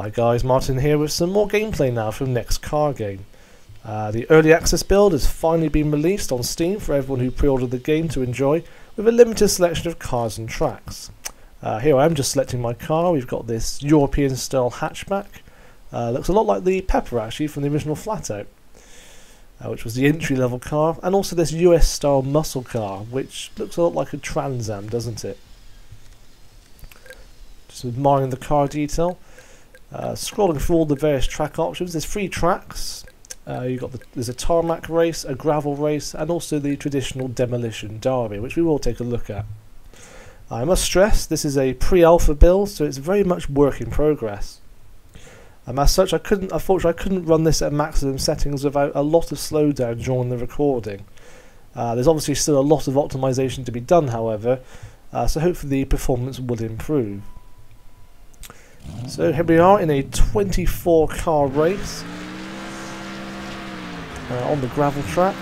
Hi guys, Martin here with some more gameplay now from Next Car Game. The early access build has finally been released on Steam for everyone who pre-ordered the game to enjoy, with a limited selection of cars and tracks. Here I am just selecting my car. We've got this European style hatchback. Looks a lot like the Pepper actually from the original Flatout, which was the entry level car, and also this US style muscle car which looks a lot like a Trans Am, doesn't it? Just admiring the car detail. Scrolling through all the various track options, there's 3 tracks. There's a tarmac race, a gravel race, and also the traditional demolition derby, which we will take a look at. I must stress this is a pre-alpha build, so it's very much work in progress. As such, unfortunately, I couldn't run this at maximum settings without a lot of slowdown during the recording. There's obviously still a lot of optimization to be done, however, so hopefully the performance will improve. So here we are in a 24 car race on the gravel track,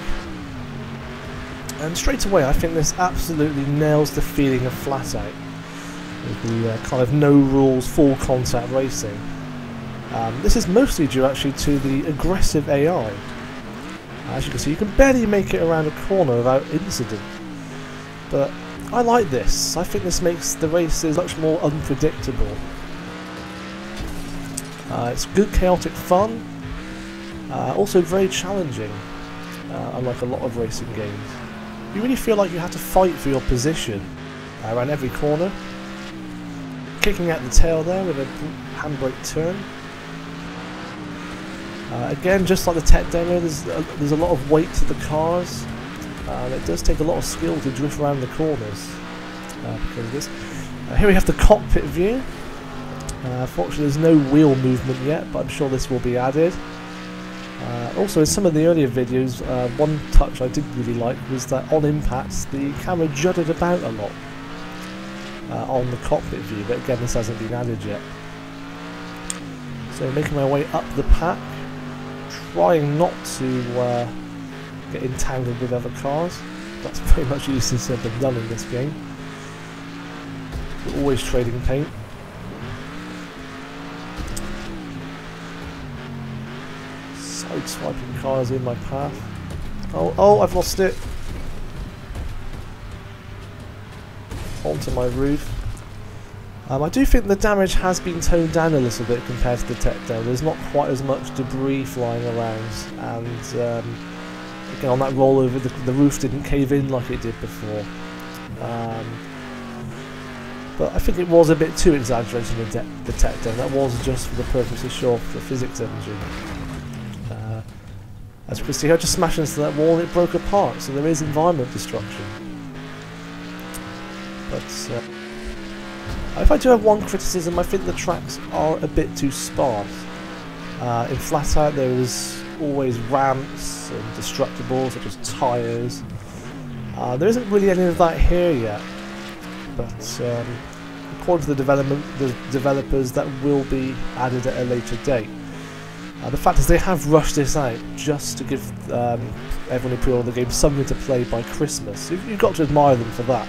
and straight away I think this absolutely nails the feeling of Flatout, with the kind of no rules full contact racing. This is mostly due actually to the aggressive AI. As you can see, you can barely make it around a corner without incident, but I like this. I think this makes the races much more unpredictable. It's good chaotic fun, also very challenging, unlike a lot of racing games. You really feel like you have to fight for your position around every corner. Kicking out the tail there with a handbrake turn. Again, just like the tech demo, there's a lot of weight to the cars, and it does take a lot of skill to drift around the corners because of this. Here we have the cockpit view. Fortunately there's no wheel movement yet, but I'm sure this will be added. Also in some of the earlier videos, one touch I did really like was that on impact the camera jutted about a lot on the cockpit view, but again this hasn't been added yet. So making my way up the pack, trying not to get entangled with other cars. That's pretty much easier said than done in this game. We're always trading paint. Swiping cars in my path. Oh, I've lost it. Onto my roof. I do think the damage has been toned down a little bit compared to the tech demo. There's not quite as much debris flying around, and again on that rollover the roof didn't cave in like it did before. But I think it was a bit too exaggerated in the tech demo. That was just for the purpose to show off the physics engine. As you can see, I just smashed into that wall and it broke apart, so there is environment destruction. But if I do have one criticism, I think the tracks are a bit too sparse. In Flatout there is always ramps and destructibles such as tyres. There isn't really any of that here yet, but according to the developers that will be added at a later date. The fact is they have rushed this out just to give everyone who pre-ordered the game something to play by Christmas. You've got to admire them for that.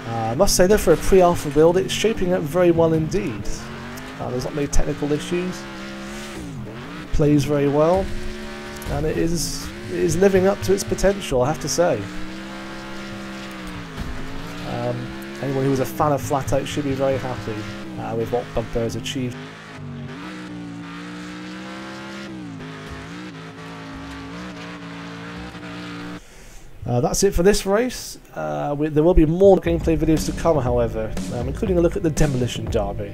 I must say though, for a pre-alpha build it's shaping up very well indeed. There's not many technical issues. It plays very well, and it is living up to its potential, I have to say. Anyone who was a fan of Flatout should be very happy with what Bugbear has achieved. That's it for this race. There will be more gameplay videos to come, however, including a look at the Demolition Derby.